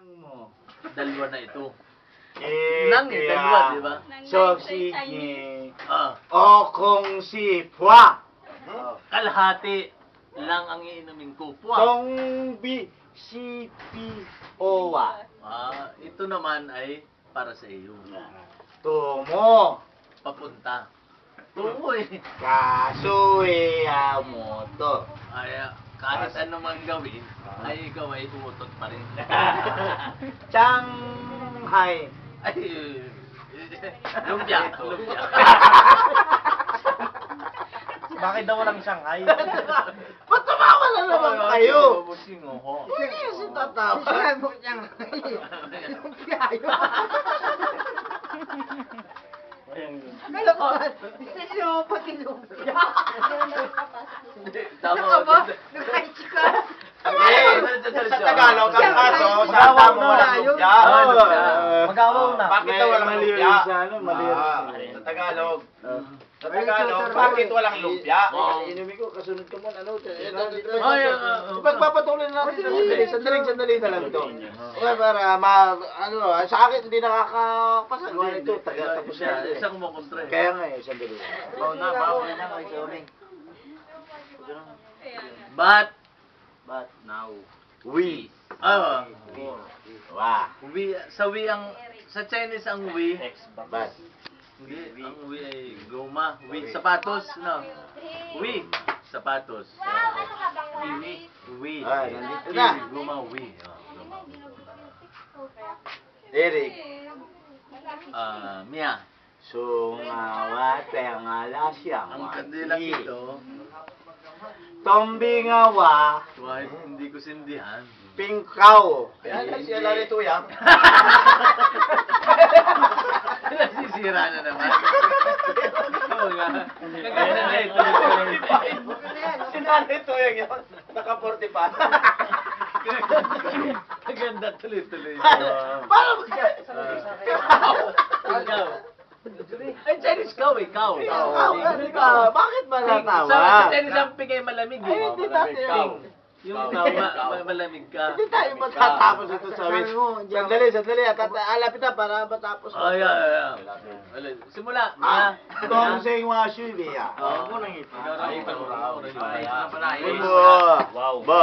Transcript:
Ang mo. Dalawa na ito. Nang dalawa, di ba? So, sige. Ah, O kung si Pwa. kalahati lang ang iinumin ko. Puwa. Kung si Owa. Ito naman ay para sa iyo. Tumo. Papunta. Tungo eh. Kasuye mo to. Ay, kahit ano man gawin, ay ikaw ay umutot pa rin. Shanghai. Ay, lumpia. Lumpia. Bakit daw walang Shanghai? Ba't tumawa na naman kayo? Busing ho. Hindi kasi tatawa. Sabi mo Shanghai. Lumpia yun. Kala ko, sino pati lumpia? Tama ba? Nakaisi ka? Sa Tagalog, ang kaso, Magawaw mo na. walang lumpia. Magawaw na. Bakit daw walang lumpia? Sa Tagalog. Sa Tagalog, bakit walang lumpia? Inumin ko, kasunod ka mo, ano? Ipagpapatuloy na natin. Sandali na lang ito. Okay, para sa akin hindi nakakapasal. Ito, taga-tapos na. Isang mo kontra eh. Kaya nga eh, sandali. Bawa na kay Soning. But, Now, we. sa Chinese ang we, But. hindi, ang we ay goma. We, sapatos, no? We, sapatos. We. Nandito na. Goma, we. Eric. Mia. Sungawa, tengala siya. Ang kandilang ito, Tombi ngawa, hindi ko sindihan. pingkaw. Yan si Alari Tuyang. Nasisira na naman. Oo nga. Kaganda na ito. Si Alari Tuyang yun. Naka-45. Kaganda tuloy-tuloy. Paano ba? Ikaw. Ay, Chinese cow, ikaw. Bakit ba natawa? Sa Chinese ang pingay malamig. Ay, hindi tayo. Yung cow, malamig ka. Hindi tayo matatapos ito sa wit. Sandali. Alapit na para matapos. Ay. Simula. Kung sa yung mga shubi, Oo. Ikaw Ay, na pag-uraw. Wow. Ba.